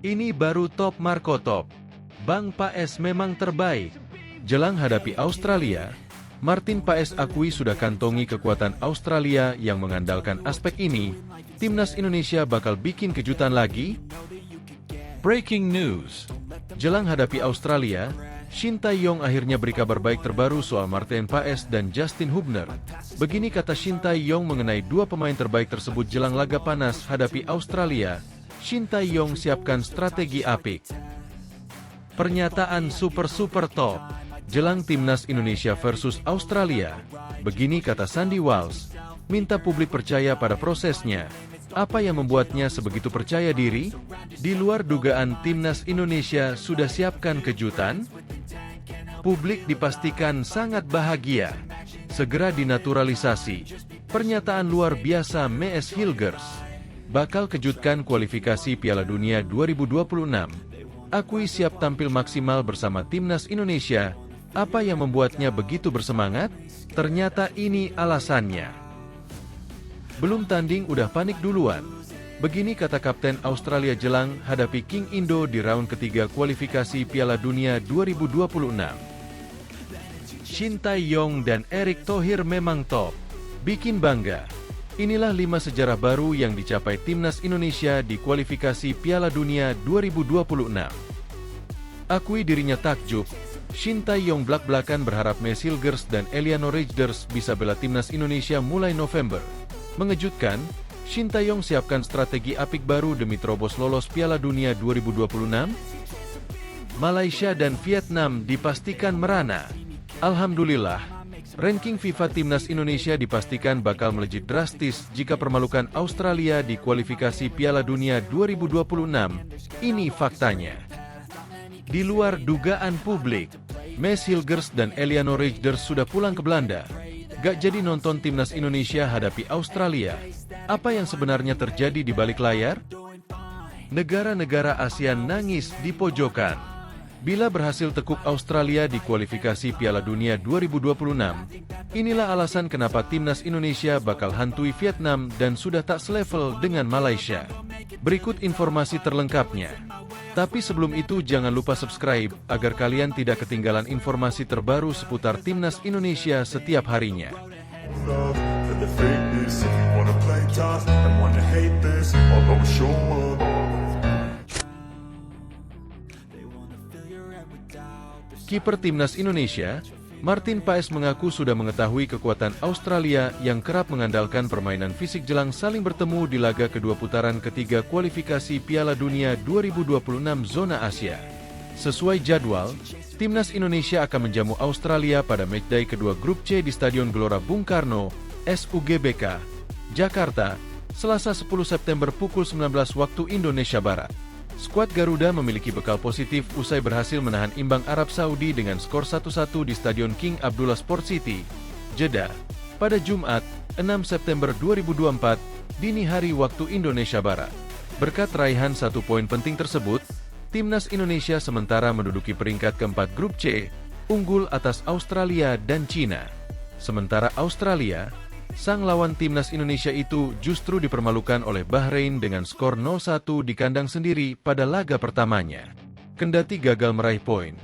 Ini baru top Marco top. Bang Paes memang terbaik. Jelang hadapi Australia, Martin Paes akui sudah kantongi kekuatan Australia yang mengandalkan aspek ini. Timnas Indonesia bakal bikin kejutan lagi? Breaking news. Jelang hadapi Australia, Shin Tae-yong akhirnya beri kabar baik terbaru soal Martin Paes dan Justin Hubner. Begini kata Shin Tae-yong mengenai dua pemain terbaik tersebut jelang laga panas hadapi Australia. Shin Tae-yong siapkan strategi apik. Pernyataan super top. Jelang Timnas Indonesia versus Australia. Begini kata Sandy Walsh, minta publik percaya pada prosesnya. Apa yang membuatnya sebegitu percaya diri? Di luar dugaan Timnas Indonesia sudah siapkan kejutan? Publik dipastikan sangat bahagia. Segera dinaturalisasi. Pernyataan luar biasa Mees Hilgers. Bakal kejutkan kualifikasi Piala Dunia 2026. Akui siap tampil maksimal bersama Timnas Indonesia. Apa yang membuatnya begitu bersemangat? Ternyata ini alasannya. Belum tanding udah panik duluan. Begini kata Kapten Australia jelang hadapi King Indo di round ketiga kualifikasi Piala Dunia 2026. Shin Tae-yong dan Erick Thohir memang top. Bikin bangga. Inilah 5 sejarah baru yang dicapai Timnas Indonesia di kualifikasi Piala Dunia 2026. Akui dirinya takjub. Shin Tae-yong blak-blakan berharap Mees Hilgers dan Eliano Rejders bisa bela Timnas Indonesia mulai November. Mengejutkan, Shin Tae-yong siapkan strategi apik baru demi terobos lolos Piala Dunia 2026. Malaysia dan Vietnam dipastikan merana. Alhamdulillah, ranking FIFA Timnas Indonesia dipastikan bakal melejit drastis jika permalukan Australia di kualifikasi Piala Dunia 2026. Ini faktanya. Di luar dugaan publik, Mees Hilgers dan Eliano Rejders sudah pulang ke Belanda. Gak jadi nonton Timnas Indonesia hadapi Australia. Apa yang sebenarnya terjadi di balik layar? Negara-negara ASEAN nangis di pojokan. Bila berhasil tekuk Australia di kualifikasi Piala Dunia 2026, inilah alasan kenapa Timnas Indonesia bakal hantui Vietnam dan sudah tak selevel dengan Malaysia. Berikut informasi terlengkapnya. Tapi sebelum itu jangan lupa subscribe agar kalian tidak ketinggalan informasi terbaru seputar Timnas Indonesia setiap harinya. Kiper Timnas Indonesia, Martin Paes mengaku sudah mengetahui kekuatan Australia yang kerap mengandalkan permainan fisik jelang saling bertemu di laga kedua putaran ketiga kualifikasi Piala Dunia 2026 zona Asia. Sesuai jadwal, Timnas Indonesia akan menjamu Australia pada matchday kedua grup C di Stadion Gelora Bung Karno, SUGBK, Jakarta, Selasa 10 September pukul 19 waktu Indonesia Barat. Skuad Garuda memiliki bekal positif usai berhasil menahan imbang Arab Saudi dengan skor 1-1 di Stadion King Abdullah Sport City, Jeddah, pada Jumat, 6 September 2024, dini hari waktu Indonesia Barat. Berkat raihan 1 poin penting tersebut, Timnas Indonesia sementara menduduki peringkat keempat grup C, unggul atas Australia dan Cina. Sementara Australia, sang lawan Timnas Indonesia itu justru dipermalukan oleh Bahrain dengan skor 0-1 di kandang sendiri pada laga pertamanya. Kendati gagal meraih poin,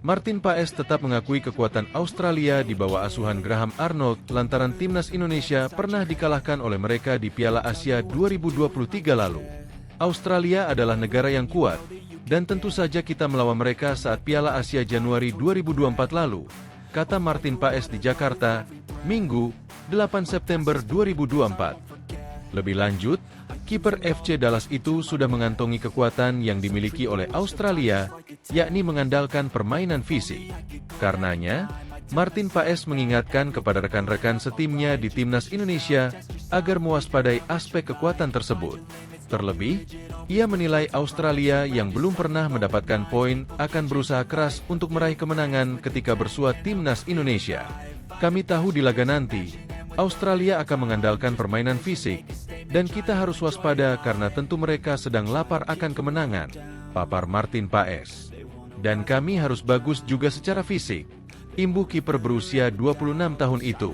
Martin Paes tetap mengakui kekuatan Australia di bawah asuhan Graham Arnold lantaran Timnas Indonesia pernah dikalahkan oleh mereka di Piala Asia 2023 lalu. Australia adalah negara yang kuat, dan tentu saja kita melawan mereka saat Piala Asia Januari 2024 lalu, kata Martin Paes di Jakarta, Minggu, 8 September 2024. Lebih lanjut, kiper FC Dallas itu sudah mengantongi kekuatan yang dimiliki oleh Australia, yakni mengandalkan permainan fisik. Karenanya, Martin Paes mengingatkan kepada rekan-rekan setimnya di Timnas Indonesia agar mewaspadai aspek kekuatan tersebut. Terlebih, ia menilai Australia yang belum pernah mendapatkan poin akan berusaha keras untuk meraih kemenangan ketika bersua Timnas Indonesia. Kami tahu di laga nanti, Australia akan mengandalkan permainan fisik, dan kita harus waspada karena tentu mereka sedang lapar akan kemenangan, papar Martin Paes. Dan kami harus bagus juga secara fisik, imbuh kiper berusia 26 tahun itu.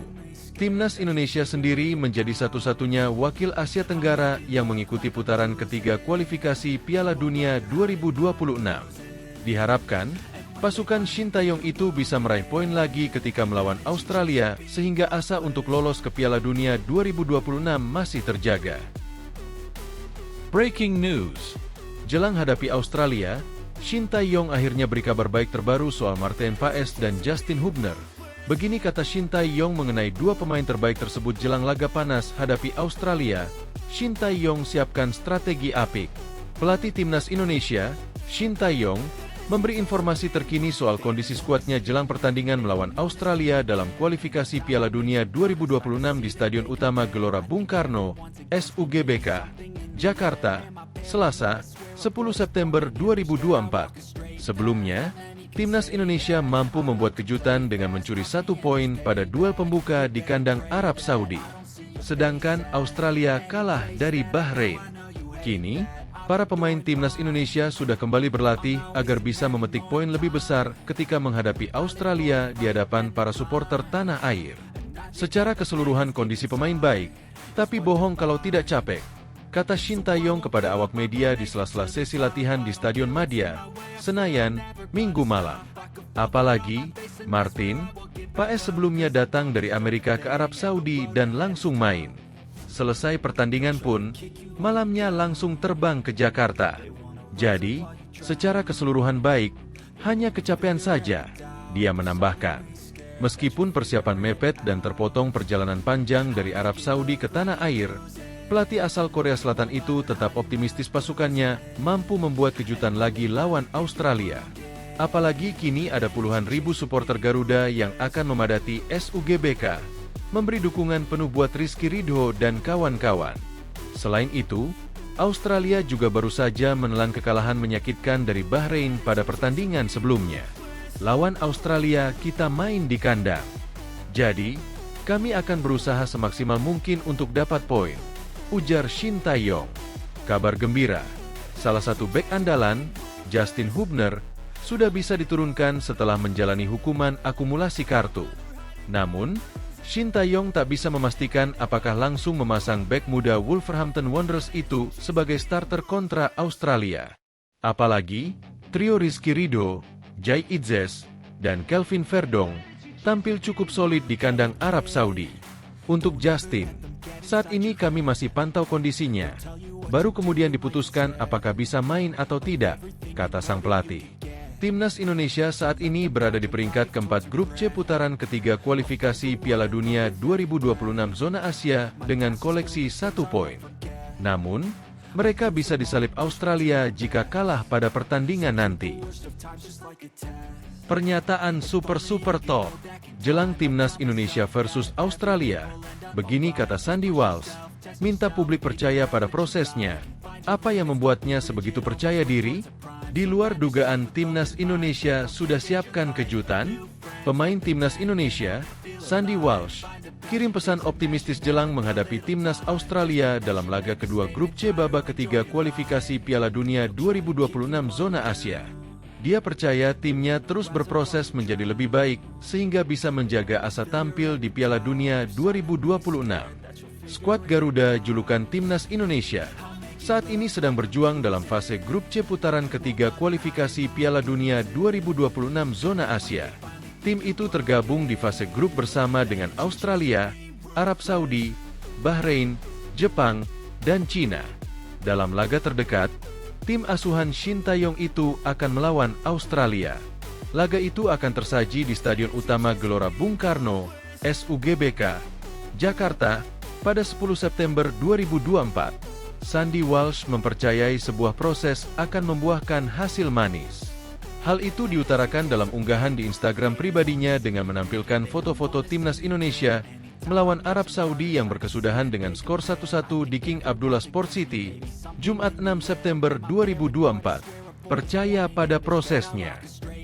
Timnas Indonesia sendiri menjadi satu-satunya wakil Asia Tenggara yang mengikuti putaran ketiga kualifikasi Piala Dunia 2026. Diharapkan, pasukan Shin Tae-yong itu bisa meraih poin lagi ketika melawan Australia sehingga asa untuk lolos ke Piala Dunia 2026 masih terjaga. Breaking news. Jelang hadapi Australia, Shin Tae-yong akhirnya beri kabar baik terbaru soal Martin Paes dan Justin Hubner. Begini kata Shin Tae-yong mengenai dua pemain terbaik tersebut jelang laga panas hadapi Australia. Shin Tae-yong siapkan strategi apik. Pelatih Timnas Indonesia, Shin Tae-yong, memberi informasi terkini soal kondisi skuadnya jelang pertandingan melawan Australia dalam kualifikasi Piala Dunia 2026 di Stadion Utama Gelora Bung Karno, SUGBK, Jakarta, Selasa, 10 September 2024. Sebelumnya, Timnas Indonesia mampu membuat kejutan dengan mencuri 1 poin pada duel pembuka di kandang Arab Saudi. Sedangkan Australia kalah dari Bahrain. Kini, para pemain Timnas Indonesia sudah kembali berlatih agar bisa memetik poin lebih besar ketika menghadapi Australia di hadapan para supporter tanah air. Secara keseluruhan kondisi pemain baik, tapi bohong kalau tidak capek, kata Shin Tae-yong kepada awak media di sela-sela sesi latihan di Stadion Madia, Senayan, Minggu malam. Apalagi, Martin Paes sebelumnya datang dari Amerika ke Arab Saudi dan langsung main. Selesai pertandingan pun, malamnya langsung terbang ke Jakarta. Jadi, secara keseluruhan baik, hanya kecapean saja, dia menambahkan. Meskipun persiapan mepet dan terpotong perjalanan panjang dari Arab Saudi ke tanah air, pelatih asal Korea Selatan itu tetap optimistis pasukannya mampu membuat kejutan lagi lawan Australia. Apalagi kini ada puluhan ribu supporter Garuda yang akan memadati SUGBK, memberi dukungan penuh buat Rizky Ridho dan kawan-kawan. Selain itu, Australia juga baru saja menelan kekalahan menyakitkan dari Bahrain pada pertandingan sebelumnya. Lawan Australia kita main di kandang. Jadi, kami akan berusaha semaksimal mungkin untuk dapat poin, ujar Shin Tae-yong. Kabar gembira, salah satu bek andalan, Justin Hubner, sudah bisa diturunkan setelah menjalani hukuman akumulasi kartu. Namun, Shin Tae-yong tak bisa memastikan apakah langsung memasang bek muda Wolverhampton Wanderers itu sebagai starter kontra Australia. Apalagi, trio Rizky Ridho, Jai Itzes, dan Kelvin Verdong tampil cukup solid di kandang Arab Saudi. Untuk Justin, saat ini kami masih pantau kondisinya. Baru kemudian diputuskan apakah bisa main atau tidak, kata sang pelatih. Timnas Indonesia saat ini berada di peringkat keempat grup C putaran ketiga kualifikasi Piala Dunia 2026 zona Asia dengan koleksi 1 poin. Namun, mereka bisa disalip Australia jika kalah pada pertandingan nanti. Pernyataan super top. Jelang Timnas Indonesia versus Australia, begini kata Sandy Walsh, minta publik percaya pada prosesnya. Apa yang membuatnya sebegitu percaya diri? Di luar dugaan Timnas Indonesia sudah siapkan kejutan? Pemain Timnas Indonesia, Sandy Walsh, kirim pesan optimistis jelang menghadapi Timnas Australia dalam laga kedua grup C babak ketiga kualifikasi Piala Dunia 2026 zona Asia. Dia percaya timnya terus berproses menjadi lebih baik sehingga bisa menjaga asa tampil di Piala Dunia 2026. Skuad Garuda julukan Timnas Indonesia saat ini sedang berjuang dalam fase grup C putaran ketiga kualifikasi Piala Dunia 2026 zona Asia. Tim itu tergabung di fase grup bersama dengan Australia, Arab Saudi, Bahrain, Jepang, dan Cina. Dalam laga terdekat, tim asuhan Shin Tae-yong itu akan melawan Australia. Laga itu akan tersaji di Stadion Utama Gelora Bung Karno, SUGBK, Jakarta, pada 10 September 2024. Sandy Walsh mempercayai sebuah proses akan membuahkan hasil manis. Hal itu diutarakan dalam unggahan di Instagram pribadinya dengan menampilkan foto-foto Timnas Indonesia melawan Arab Saudi yang berkesudahan dengan skor 1-1 di King Abdullah Sport City, Jumat 6 September 2024. Percaya pada prosesnya.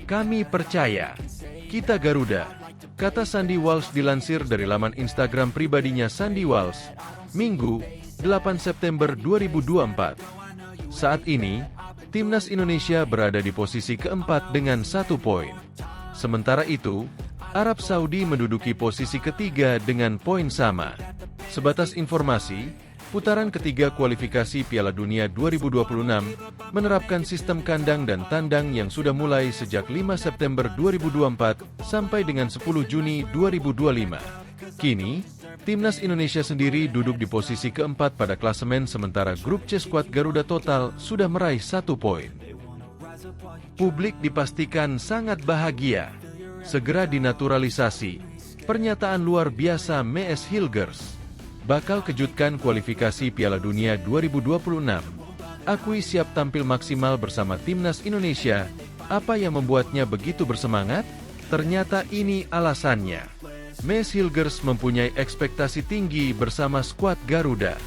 Kami percaya. Kita Garuda, kata Sandy Walsh dilansir dari laman Instagram pribadinya Sandy Walsh, Minggu, 8 September 2024. Saat ini, Timnas Indonesia berada di posisi keempat dengan 1 poin. Sementara itu, Arab Saudi menduduki posisi ketiga dengan poin sama. Sebatas informasi, putaran ketiga kualifikasi Piala Dunia 2026 menerapkan sistem kandang dan tandang yang sudah mulai sejak 5 September 2024 sampai dengan 10 Juni 2025. Kini, Timnas Indonesia sendiri duduk di posisi keempat pada klasemen sementara grup C skuad Garuda total sudah meraih 1 poin. Publik dipastikan sangat bahagia. Segera dinaturalisasi. Pernyataan luar biasa Mees Hilgers. Bakal kejutkan kualifikasi Piala Dunia 2026. Akui siap tampil maksimal bersama Timnas Indonesia. Apa yang membuatnya begitu bersemangat? Ternyata ini alasannya. Mees Hilgers mempunyai ekspektasi tinggi bersama skuad Garuda.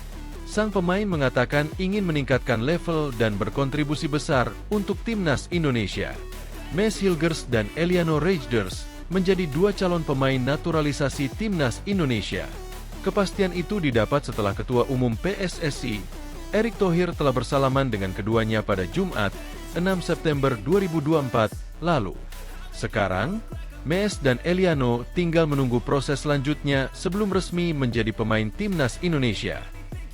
Sang pemain mengatakan ingin meningkatkan level dan berkontribusi besar untuk Timnas Indonesia. Mees Hilgers dan Eliano Rejders menjadi dua calon pemain naturalisasi Timnas Indonesia. Kepastian itu didapat setelah Ketua Umum PSSI, Erick Thohir telah bersalaman dengan keduanya pada Jumat, 6 September 2024 lalu. Sekarang, Mees dan Eliano tinggal menunggu proses selanjutnya sebelum resmi menjadi pemain Timnas Indonesia.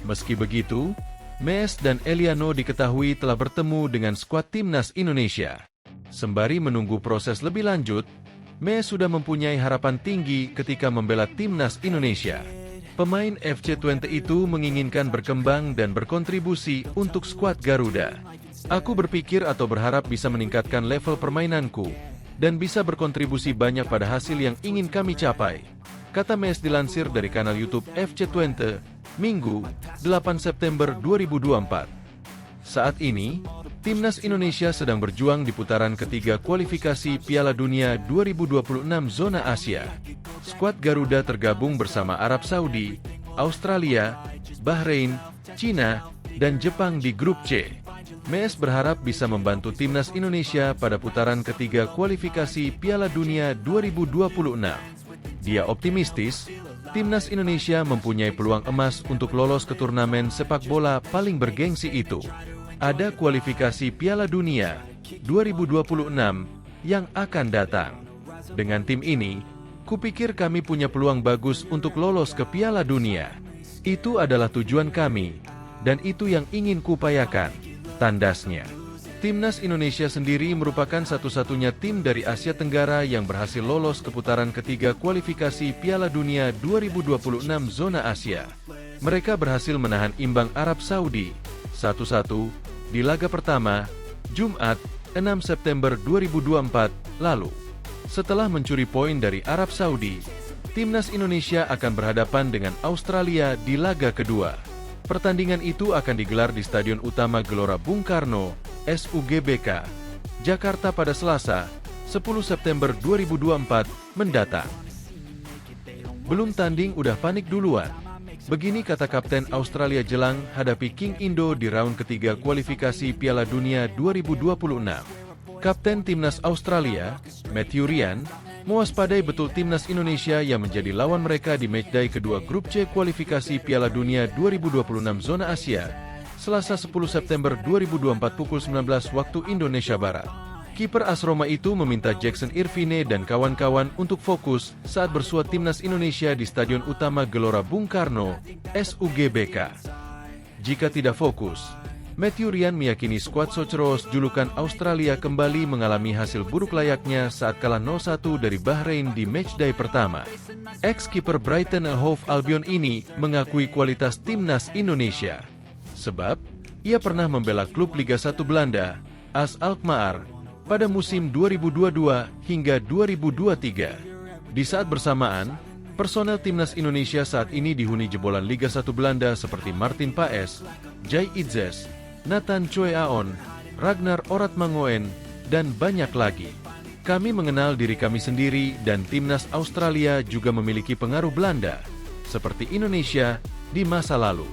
Meski begitu, Mees dan Eliano diketahui telah bertemu dengan skuad Timnas Indonesia. Sembari menunggu proses lebih lanjut, Mees sudah mempunyai harapan tinggi ketika membela Timnas Indonesia. Pemain FC20 itu menginginkan berkembang dan berkontribusi untuk skuad Garuda. Aku berpikir atau berharap bisa meningkatkan level permainanku dan bisa berkontribusi banyak pada hasil yang ingin kami capai, kata Mees dilansir dari kanal YouTube FC20, Minggu, 8 September 2024. Saat ini, Timnas Indonesia sedang berjuang di putaran ketiga kualifikasi Piala Dunia 2026 zona Asia. Skuad Garuda tergabung bersama Arab Saudi, Australia, Bahrain, Cina, dan Jepang di grup C. Mees berharap bisa membantu Timnas Indonesia pada putaran ketiga kualifikasi Piala Dunia 2026. Dia optimistis, Timnas Indonesia mempunyai peluang emas untuk lolos ke turnamen sepak bola paling bergengsi itu. Ada kualifikasi Piala Dunia 2026 yang akan datang. Dengan tim ini, kupikir kami punya peluang bagus untuk lolos ke Piala Dunia. Itu adalah tujuan kami, dan itu yang ingin kupayakan, tandasnya. Timnas Indonesia sendiri merupakan satu-satunya tim dari Asia Tenggara yang berhasil lolos ke putaran ketiga kualifikasi Piala Dunia 2026 zona Asia. Mereka berhasil menahan imbang Arab Saudi 1-1 di laga pertama, Jumat, 6 September 2024 lalu. Setelah mencuri poin dari Arab Saudi, Timnas Indonesia akan berhadapan dengan Australia di laga kedua. Pertandingan itu akan digelar di Stadion Utama Gelora Bung Karno, SUGBK, Jakarta pada Selasa, 10 September 2024 mendatang. Belum tanding udah panik duluan. Begini kata Kapten Australia jelang hadapi King Indo di round ketiga kualifikasi Piala Dunia 2026. Kapten Timnas Australia, Matthew Ryan, mewaspadai betul Timnas Indonesia yang menjadi lawan mereka di matchday kedua grup C kualifikasi Piala Dunia 2026 zona Asia, Selasa 10 September 2024 pukul 19 waktu Indonesia Barat. Kiper AS Roma itu meminta Jackson Irvine dan kawan-kawan untuk fokus saat bersuat Timnas Indonesia di Stadion Utama Gelora Bung Karno, SUGBK. Jika tidak fokus, Matthew Ryan meyakini skuad Socceroos julukan Australia kembali mengalami hasil buruk layaknya saat kalah 0-1 dari Bahrain di matchday pertama. Ex-kiper Brighton and Hove Albion ini mengakui kualitas Timnas Indonesia. Sebab, ia pernah membela klub Liga 1 Belanda, AS Alkmaar, pada musim 2022 hingga 2023. Di saat bersamaan, personel Timnas Indonesia saat ini dihuni jebolan Liga 1 Belanda seperti Martin Paes, Jai Itzes, Nathan Choi Aon, Ragnar Oratmangoen, dan banyak lagi. Kami mengenal diri kami sendiri dan Timnas Australia juga memiliki pengaruh Belanda, seperti Indonesia di masa lalu.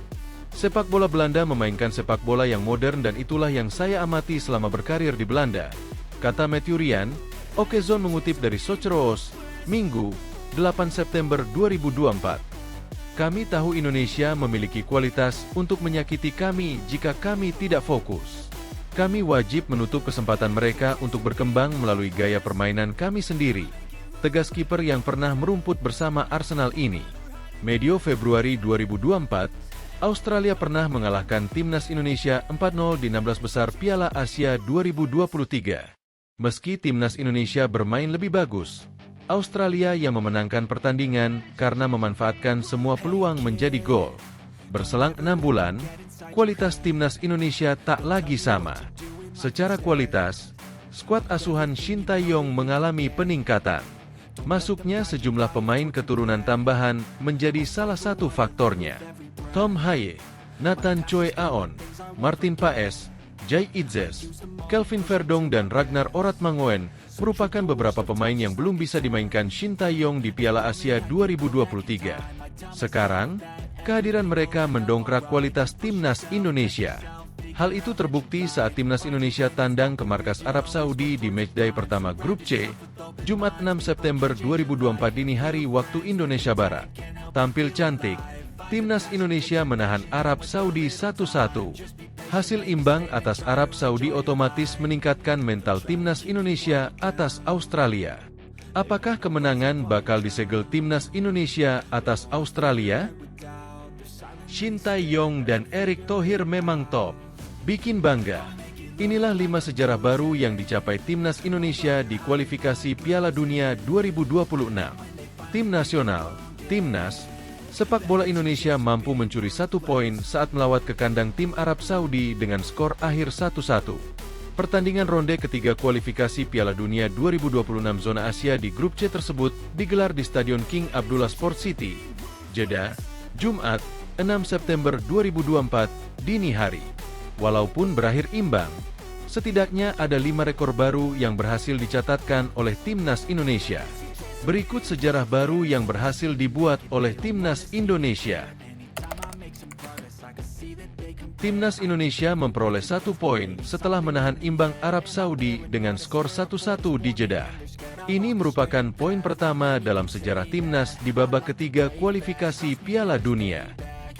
Sepak bola Belanda memainkan sepak bola yang modern dan itulah yang saya amati selama berkarir di Belanda, kata Matthew Ryan. Okezone mengutip dari Socceroos, Minggu, 8 September 2024. Kami tahu Indonesia memiliki kualitas untuk menyakiti kami jika kami tidak fokus. Kami wajib menutup kesempatan mereka untuk berkembang melalui gaya permainan kami sendiri. tegas kiper yang pernah merumput bersama Arsenal ini. Medio Februari 2024, Australia pernah mengalahkan timnas Indonesia 4-0 di 16 besar Piala Asia 2023. Meski timnas Indonesia bermain lebih bagus, Australia yang memenangkan pertandingan karena memanfaatkan semua peluang menjadi gol. Berselang 6 bulan, kualitas timnas Indonesia tak lagi sama. Secara kualitas, skuad asuhan Shin Tae-yong mengalami peningkatan. Masuknya sejumlah pemain keturunan tambahan menjadi salah satu faktornya. Tom Haye, Nathan Choi Aon, Martin Paes, Jai Itzes, Kelvin Verdong dan Ragnar Oratmangoen merupakan beberapa pemain yang belum bisa dimainkan Shin Tae-yong di Piala Asia 2023. Sekarang, kehadiran mereka mendongkrak kualitas timnas Indonesia. Hal itu terbukti saat timnas Indonesia tandang ke markas Arab Saudi di matchday pertama Grup C, Jumat 6 September 2024 dini hari waktu Indonesia Barat. Tampil cantik, timnas Indonesia menahan Arab Saudi 1-1. Hasil imbang atas Arab Saudi otomatis meningkatkan mental timnas Indonesia atas Australia. Apakah kemenangan bakal disegel timnas Indonesia atas Australia? Shin Tae-yong dan Erick Thohir memang top. Bikin bangga. Inilah 5 sejarah baru yang dicapai timnas Indonesia di kualifikasi Piala Dunia 2026. Tim nasional, timnas, sepak bola Indonesia mampu mencuri 1 poin saat melawat ke kandang tim Arab Saudi dengan skor akhir 1-1. Pertandingan ronde ketiga kualifikasi Piala Dunia 2026 zona Asia di Grup C tersebut digelar di Stadion King Abdullah Sport City, Jeddah, Jumat, 6 September 2024, dini hari. Walaupun berakhir imbang, setidaknya ada 5 rekor baru yang berhasil dicatatkan oleh timnas Indonesia. Berikut sejarah baru yang berhasil dibuat oleh timnas Indonesia. Timnas Indonesia memperoleh 1 poin setelah menahan imbang Arab Saudi dengan skor 1-1 di Jeddah. Ini merupakan poin pertama dalam sejarah timnas di babak ketiga kualifikasi Piala Dunia.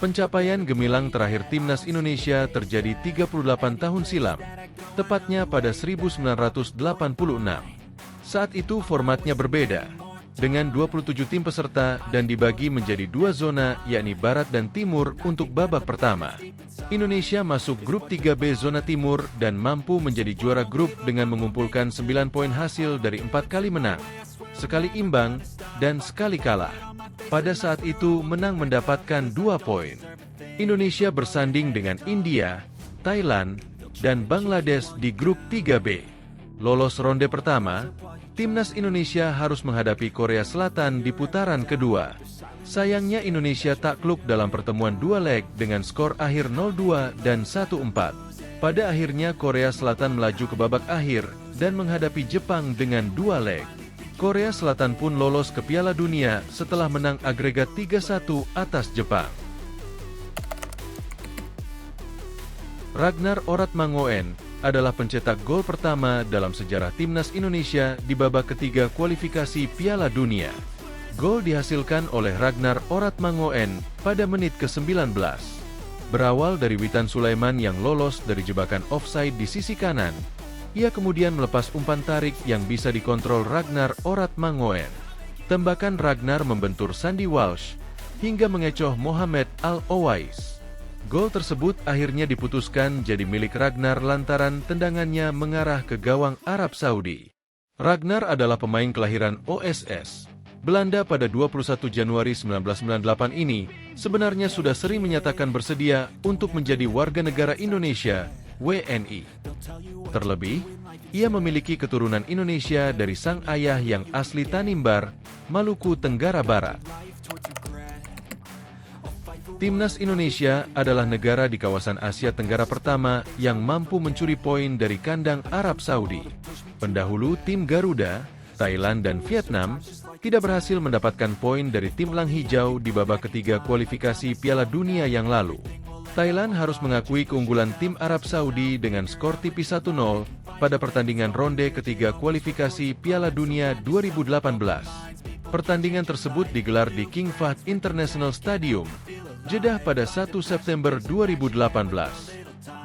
Pencapaian gemilang terakhir timnas Indonesia terjadi 38 tahun silam, tepatnya pada 1986. Saat itu formatnya berbeda, dengan 27 tim peserta dan dibagi menjadi 2 zona yakni Barat dan Timur untuk babak pertama. Indonesia masuk grup 3B zona Timur dan mampu menjadi juara grup dengan mengumpulkan 9 poin hasil dari 4 kali menang, sekali imbang, dan sekali kalah. Pada saat itu menang mendapatkan 2 poin. Indonesia bersanding dengan India, Thailand, dan Bangladesh di grup 3B. Lolos ronde pertama, timnas Indonesia harus menghadapi Korea Selatan di putaran kedua. Sayangnya Indonesia takluk dalam pertemuan 2 leg dengan skor akhir 0-2 dan 1-4. Pada akhirnya Korea Selatan melaju ke babak akhir dan menghadapi Jepang dengan 2 leg. Korea Selatan pun lolos ke Piala Dunia setelah menang agregat 3-1 atas Jepang. Ragnar Oratmangoen adalah pencetak gol pertama dalam sejarah timnas Indonesia di babak ketiga kualifikasi Piala Dunia. Gol dihasilkan oleh Ragnar Oratmangoen pada menit ke-19. Berawal dari Witan Sulaiman yang lolos dari jebakan offside di sisi kanan, ia kemudian melepas umpan tarik yang bisa dikontrol Ragnar Oratmangoen. Tembakan Ragnar membentur Sandy Walsh hingga mengecoh Mohamed Al-Owais. Gol tersebut akhirnya diputuskan jadi milik Ragnar lantaran tendangannya mengarah ke gawang Arab Saudi. Ragnar adalah pemain kelahiran OSS, Belanda pada 21 Januari 1998 ini sebenarnya sudah sering menyatakan bersedia untuk menjadi warga negara Indonesia, WNI. Terlebih, ia memiliki keturunan Indonesia dari sang ayah yang asli Tanimbar, Maluku Tenggara Barat. Timnas Indonesia adalah negara di kawasan Asia Tenggara pertama yang mampu mencuri poin dari kandang Arab Saudi. Pendahulu tim Garuda, Thailand dan Vietnam tidak berhasil mendapatkan poin dari tim Lang Hijau di babak ketiga kualifikasi Piala Dunia yang lalu. Thailand harus mengakui keunggulan tim Arab Saudi dengan skor tipis 1-0 pada pertandingan ronde ketiga kualifikasi Piala Dunia 2018. Pertandingan tersebut digelar di King Fahd International Stadium, Jeddah pada 1 September 2018.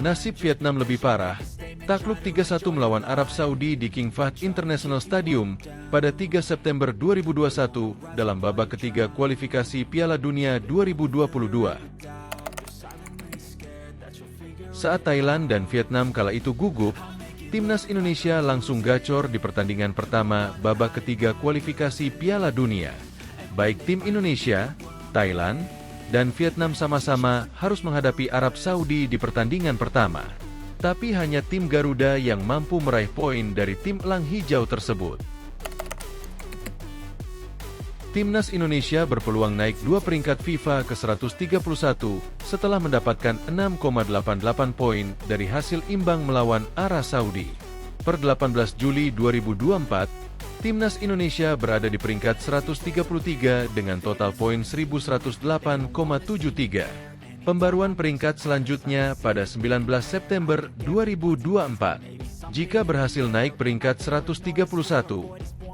Nasib Vietnam lebih parah, takluk 3-1 melawan Arab Saudi di King Fahd International Stadium pada 3 September 2021 dalam babak ketiga kualifikasi Piala Dunia 2022. Saat Thailand dan Vietnam kala itu gugup, timnas Indonesia langsung gacor di pertandingan pertama babak ketiga kualifikasi Piala Dunia. Baik tim Indonesia, Thailand, dan Vietnam sama-sama harus menghadapi Arab Saudi di pertandingan pertama. Tapi hanya tim Garuda yang mampu meraih poin dari tim elang hijau tersebut. Timnas Indonesia berpeluang naik 2 peringkat FIFA ke 131 setelah mendapatkan 6,88 poin dari hasil imbang melawan Arab Saudi. Per 18 Juli 2024, Timnas Indonesia berada di peringkat 133 dengan total poin 1108,73. Pembaruan peringkat selanjutnya pada 19 September 2024. Jika berhasil naik peringkat 131,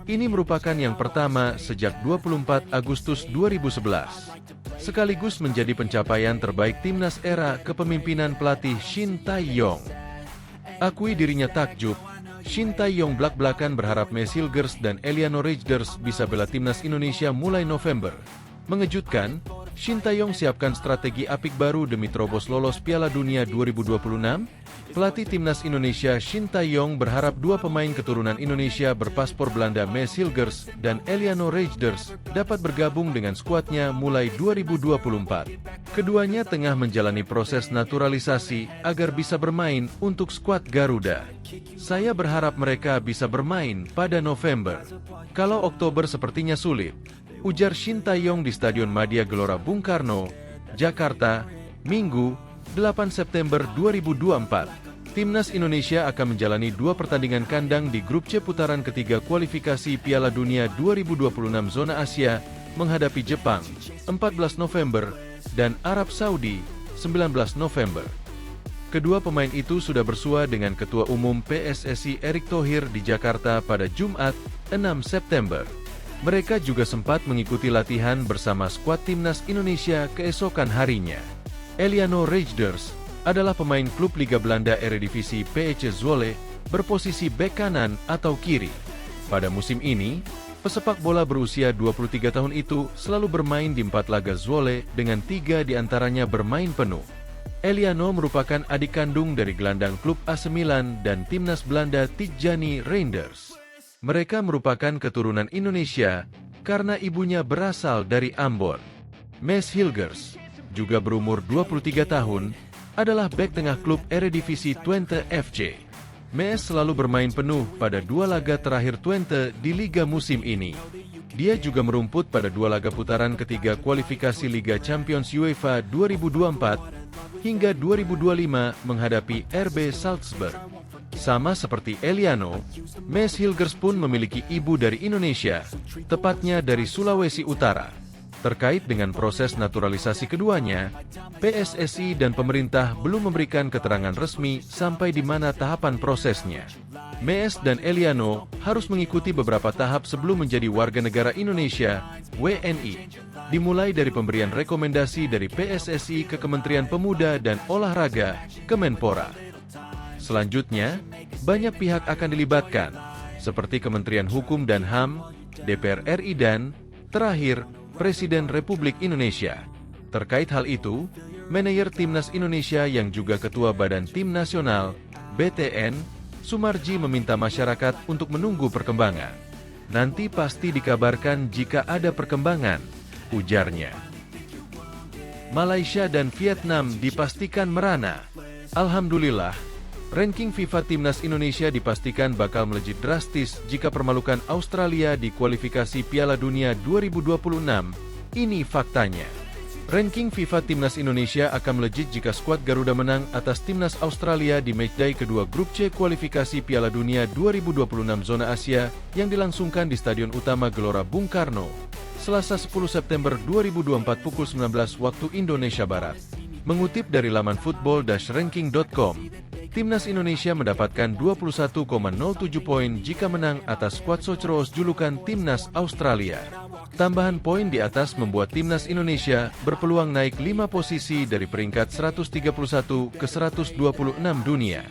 ini merupakan yang pertama sejak 24 Agustus 2011. Sekaligus menjadi pencapaian terbaik timnas era kepemimpinan pelatih Shin Tae-yong. Akui dirinya takjub, Shin Tae-yong blak-blakan berharap Mes Hilgers dan Eliano Rejders bisa bela timnas Indonesia mulai November. Mengejutkan, Shin Tae-yong siapkan strategi apik baru demi terobos lolos Piala Dunia 2026. Pelatih timnas Indonesia Shin Tae-yong berharap 2 pemain keturunan Indonesia berpaspor Belanda Mes Hilgers dan Eliano Rejders dapat bergabung dengan skuadnya mulai 2024. Keduanya tengah menjalani proses naturalisasi agar bisa bermain untuk skuad Garuda. Saya berharap mereka bisa bermain pada November. Kalau Oktober sepertinya sulit, ujar Shin Tae-yong di Stadion Madia Gelora Bung Karno, Jakarta, Minggu, 8 September 2024. Timnas Indonesia akan menjalani 2 pertandingan kandang di grup C putaran ketiga kualifikasi Piala Dunia 2026 zona Asia menghadapi Jepang, 14 November, dan Arab Saudi, 19 November. Kedua pemain itu sudah bersua dengan Ketua Umum PSSI Erick Thohir di Jakarta pada Jumat, 6 September. Mereka juga sempat mengikuti latihan bersama skuad timnas Indonesia keesokan harinya. Eliano Rejders adalah pemain klub Liga Belanda Eredivisie PEC Zwolle, berposisi bek kanan atau kiri. Pada musim ini, pesepak bola berusia 23 tahun itu selalu bermain di 4 laga Zwolle dengan 3 diantaranya bermain penuh. Eliano merupakan adik kandung dari gelandang klub AC Milan dan timnas Belanda Tidjane Reinders. Mereka merupakan keturunan Indonesia karena ibunya berasal dari Ambon. Mes Hilgers, juga berumur 23 tahun, adalah bek tengah klub Eredivisie Twente FC. Mes selalu bermain penuh pada 2 laga terakhir Twente di liga musim ini. Dia juga merumput pada 2 laga putaran ketiga kualifikasi Liga Champions UEFA 2024 hingga 2025 menghadapi RB Salzburg. Sama seperti Eliano, Mes Hilgers pun memiliki ibu dari Indonesia, tepatnya dari Sulawesi Utara. Terkait dengan proses naturalisasi keduanya, PSSI dan pemerintah belum memberikan keterangan resmi sampai di mana tahapan prosesnya. Mes dan Eliano harus mengikuti beberapa tahap sebelum menjadi warga negara Indonesia, WNI. Dimulai dari pemberian rekomendasi dari PSSI ke Kementerian Pemuda dan Olahraga, Kemenpora. Selanjutnya, banyak pihak akan dilibatkan, seperti Kementerian Hukum dan HAM, DPR RI dan, terakhir, Presiden Republik Indonesia. Terkait hal itu, manajer Timnas Indonesia yang juga Ketua Badan Tim Nasional, BTN, Sumarji meminta masyarakat untuk menunggu perkembangan. Nanti pasti dikabarkan jika ada perkembangan, ujarnya. Malaysia dan Vietnam dipastikan merana. Alhamdulillah, ranking FIFA Timnas Indonesia dipastikan bakal melejit drastis jika permalukan Australia di kualifikasi Piala Dunia 2026. Ini faktanya. Ranking FIFA Timnas Indonesia akan melejit jika skuad Garuda menang atas Timnas Australia di matchday kedua grup C kualifikasi Piala Dunia 2026 zona Asia yang dilangsungkan di Stadion Utama Gelora Bung Karno, Selasa 10 September 2024 pukul 19 waktu Indonesia Barat. Mengutip dari laman football-ranking.com, Timnas Indonesia mendapatkan 21,07 poin jika menang atas skuad Socceroos julukan Timnas Australia. Tambahan poin di atas membuat timnas Indonesia berpeluang naik 5 posisi dari peringkat 131 ke 126 dunia.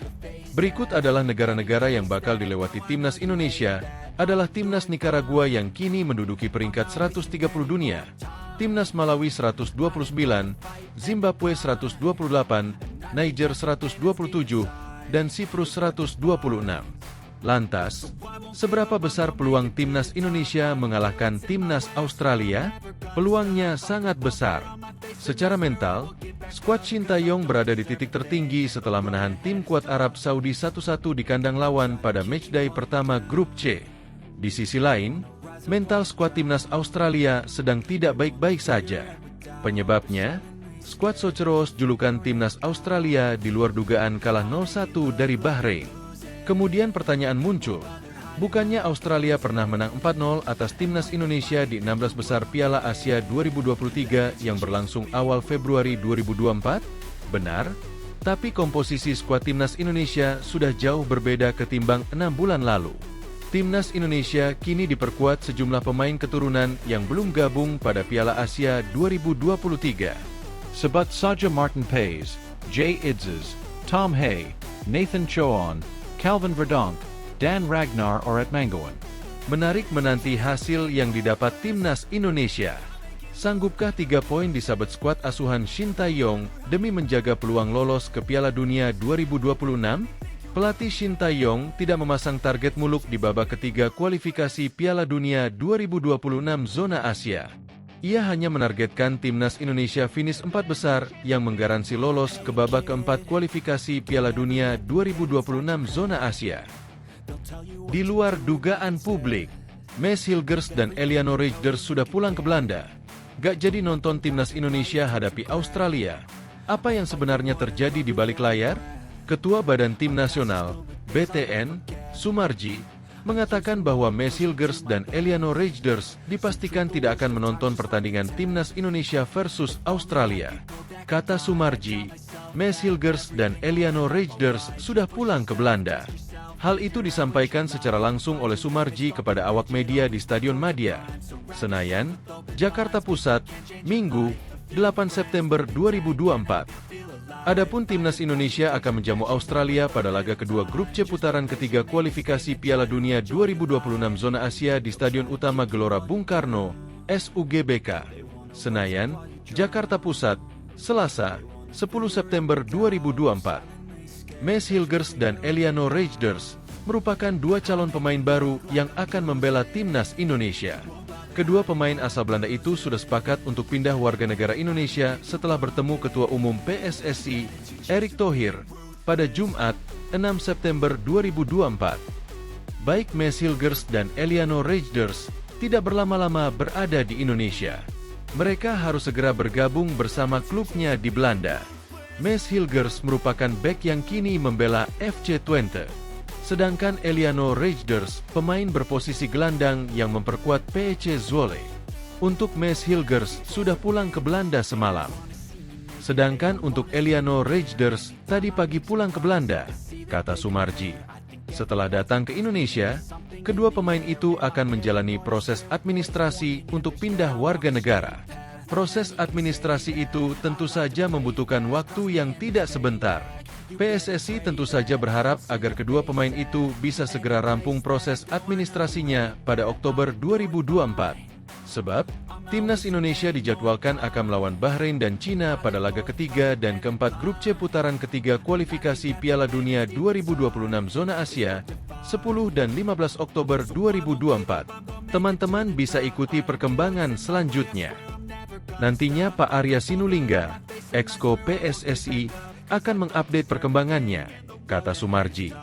Berikut adalah negara-negara yang bakal dilewati timnas Indonesia, adalah timnas Nicaragua yang kini menduduki peringkat 130 dunia, timnas Malawi 129, Zimbabwe 128, Niger 127, dan Siprus 126. Lantas, seberapa besar peluang timnas Indonesia mengalahkan timnas Australia? Peluangnya sangat besar. Secara mental, skuad Sintayong berada di titik tertinggi setelah menahan tim kuat Arab Saudi 1-1 di kandang lawan pada matchday pertama Grup C. Di sisi lain, mental skuad timnas Australia sedang tidak baik-baik saja. Penyebabnya, skuad Soceros julukan timnas Australia di luar dugaan kalah 0-1 dari Bahrain. Kemudian pertanyaan muncul, bukannya Australia pernah menang 4-0 atas timnas Indonesia di 16 besar Piala Asia 2023 yang berlangsung awal Februari 2024? Benar, tapi komposisi skuad timnas Indonesia sudah jauh berbeda ketimbang 6 bulan lalu. Timnas Indonesia kini diperkuat sejumlah pemain keturunan yang belum gabung pada Piala Asia 2023. Sebut saja Martin Paes, Jay Idzes, Tom Hay, Nathan Choon, Calvin Verdonk, dan Ragnar Oretmangoen. Menarik menanti hasil yang didapat timnas Indonesia. Sanggupkah 3 poin disabet skuad asuhan Sintayong demi menjaga peluang lolos ke Piala Dunia 2026? Pelatih Sintayong tidak memasang target muluk di babak ketiga kualifikasi Piala Dunia 2026 zona Asia. Ia hanya menargetkan timnas Indonesia finish 4 besar yang menggaransi lolos ke babak keempat kualifikasi Piala Dunia 2026 zona Asia. Di luar dugaan publik, Maes Hilgers dan Eliano Rejders sudah pulang ke Belanda. Gak jadi nonton timnas Indonesia hadapi Australia. Apa yang sebenarnya terjadi di balik layar? Ketua Badan Tim Nasional, BTN, Sumarji, mengatakan bahwa Maes Hilgers dan Eliano Rejders dipastikan tidak akan menonton pertandingan timnas Indonesia versus Australia. Kata Sumarji, Maes Hilgers dan Eliano Rejders sudah pulang ke Belanda. Hal itu disampaikan secara langsung oleh Sumarji kepada awak media di Stadion Madia, Senayan, Jakarta Pusat, Minggu, 8 September 2024. Adapun timnas Indonesia akan menjamu Australia pada laga kedua Grup C putaran ketiga kualifikasi Piala Dunia 2026 zona Asia di Stadion Utama Gelora Bung Karno, SUGBK, Senayan, Jakarta Pusat, Selasa, 10 September 2024. Maes Hilgers dan Eliano Rejders merupakan 2 calon pemain baru yang akan membela timnas Indonesia. Kedua pemain asal Belanda itu sudah sepakat untuk pindah warga negara Indonesia setelah bertemu Ketua Umum PSSI, Erick Thohir, pada Jumat, 6 September 2024. Baik Maes Hilgers dan Eliano Rejders tidak berlama-lama berada di Indonesia. Mereka harus segera bergabung bersama klubnya di Belanda. Maes Hilgers merupakan bek yang kini membela FC Twente. Sedangkan Eliano Rejders, pemain berposisi gelandang yang memperkuat PEC Zwolle. Untuk Maes Hilgers, sudah pulang ke Belanda semalam. Sedangkan untuk Eliano Rejders, tadi pagi pulang ke Belanda, kata Sumarji. Setelah datang ke Indonesia, kedua pemain itu akan menjalani proses administrasi untuk pindah warga negara. Proses administrasi itu tentu saja membutuhkan waktu yang tidak sebentar. PSSI tentu saja berharap agar kedua pemain itu bisa segera rampung proses administrasinya pada Oktober 2024. Sebab, timnas Indonesia dijadwalkan akan melawan Bahrain dan Cina pada laga ketiga dan keempat Grup C putaran ketiga kualifikasi Piala Dunia 2026 zona Asia, 10 dan 15 Oktober 2024. Teman-teman bisa ikuti perkembangan selanjutnya. Nantinya Pak Arya Sinulinga, Exco PSSI, akan mengupdate perkembangannya, kata Sumarji.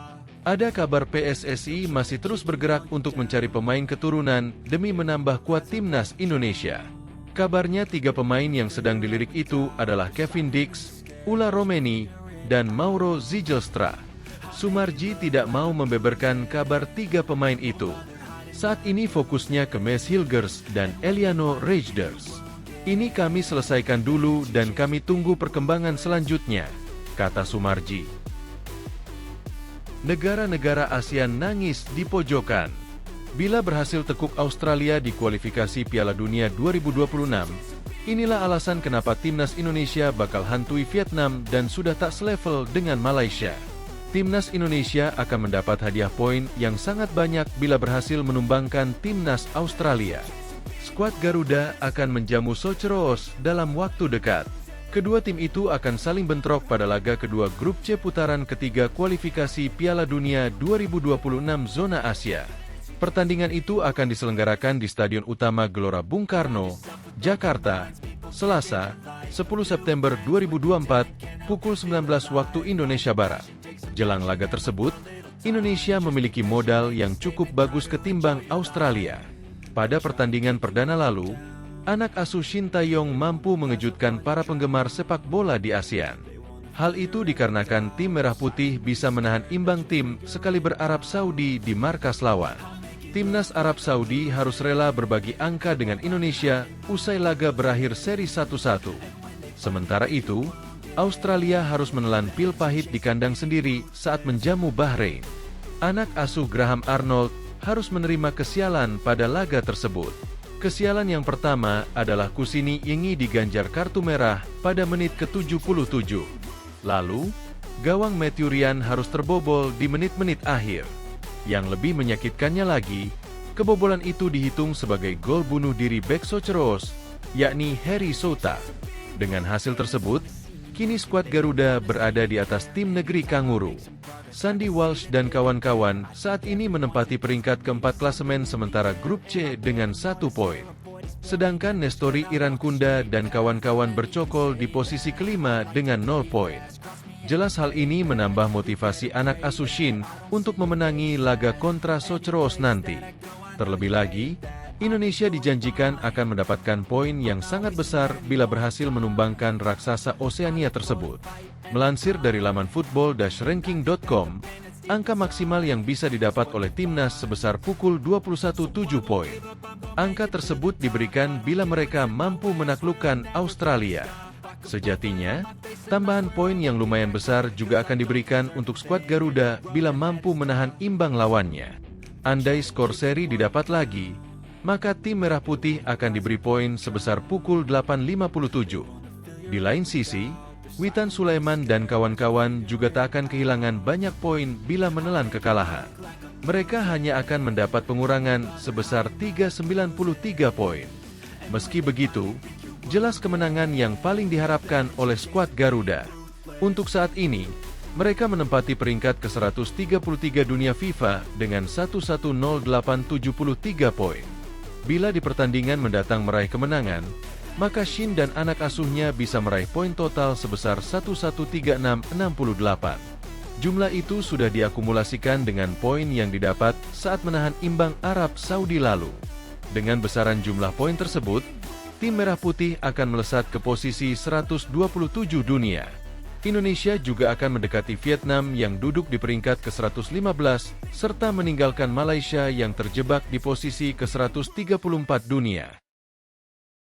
Ada kabar PSSI masih terus bergerak untuk mencari pemain keturunan demi menambah kuat timnas Indonesia. Kabarnya 3 pemain yang sedang dilirik itu adalah Kevin Dix, Ula Romeni, dan Mauro Zijelstra. Sumarji tidak mau membeberkan kabar 3 pemain itu. Saat ini fokusnya ke Maes Hilgers dan Eliano Rejders. Ini kami selesaikan dulu dan kami tunggu perkembangan selanjutnya, kata Sumarji. Negara-negara ASEAN nangis di pojokan. Bila berhasil tekuk Australia di kualifikasi Piala Dunia 2026, inilah alasan kenapa timnas Indonesia bakal hantui Vietnam dan sudah tak selevel dengan Malaysia. Timnas Indonesia akan mendapat hadiah poin yang sangat banyak bila berhasil menumbangkan timnas Australia. Skuad Garuda akan menjamu Soceroos dalam waktu dekat. Kedua tim itu akan saling bentrok pada laga kedua Grup C putaran ketiga kualifikasi Piala Dunia 2026 zona Asia. Pertandingan itu akan diselenggarakan di Stadion Utama Gelora Bung Karno, Jakarta, Selasa, 10 September 2024, pukul 19 waktu Indonesia Barat. Jelang laga tersebut, Indonesia memiliki modal yang cukup bagus ketimbang Australia. Pada pertandingan perdana lalu, anak asuh Shin Tae-yong mampu mengejutkan para penggemar sepak bola di ASEAN. Hal itu dikarenakan tim Merah Putih bisa menahan imbang tim sekali berArab Saudi di markas lawan. Timnas Arab Saudi harus rela berbagi angka dengan Indonesia usai laga berakhir seri 1-1. Sementara itu, Australia harus menelan pil pahit di kandang sendiri saat menjamu Bahrain. Anak asuh Graham Arnold harus menerima kesialan pada laga tersebut. Kesialan yang pertama adalah Kusini Yengi diganjar kartu merah pada menit ke-77. Lalu, gawang Matthew Ryan harus terbobol di menit-menit akhir. Yang lebih menyakitkannya lagi, kebobolan itu dihitung sebagai gol bunuh diri bek Soceroos, yakni Harry Sota. Dengan hasil tersebut, kini skuad Garuda berada di atas tim negeri Kanguru. Sandy Walsh dan kawan-kawan saat ini menempati peringkat keempat klasemen sementara Grup C dengan 1 poin. Sedangkan Nestori Irankunda dan kawan-kawan bercokol di posisi kelima dengan 0 poin. Jelas hal ini menambah motivasi anak asuh Shin untuk memenangi laga kontra Soceroos nanti. Terlebih lagi, Indonesia dijanjikan akan mendapatkan poin yang sangat besar bila berhasil menumbangkan raksasa Oseania tersebut. Melansir dari laman football-ranking.com, angka maksimal yang bisa didapat oleh timnas sebesar pukul 21.7 poin. Angka tersebut diberikan bila mereka mampu menaklukkan Australia. Sejatinya, tambahan poin yang lumayan besar juga akan diberikan untuk skuad Garuda bila mampu menahan imbang lawannya. Andai skor seri didapat lagi, maka tim Merah Putih akan diberi poin sebesar pukul 8.57. Di lain sisi, Witan Sulaiman dan kawan-kawan juga tak akan kehilangan banyak poin bila menelan kekalahan. Mereka hanya akan mendapat pengurangan sebesar 393 poin. Meski begitu, jelas kemenangan yang paling diharapkan oleh skuad Garuda. Untuk saat ini, mereka menempati peringkat ke-133 dunia FIFA dengan 110.873 poin. Bila di pertandingan mendatang meraih kemenangan, maka Shin dan anak asuhnya bisa meraih poin total sebesar 113668. Jumlah itu sudah diakumulasikan dengan poin yang didapat saat menahan imbang Arab Saudi lalu. Dengan besaran jumlah poin tersebut, tim Merah Putih akan melesat ke posisi 127 dunia. Indonesia juga akan mendekati Vietnam yang duduk di peringkat ke-115, serta meninggalkan Malaysia yang terjebak di posisi ke-134 dunia.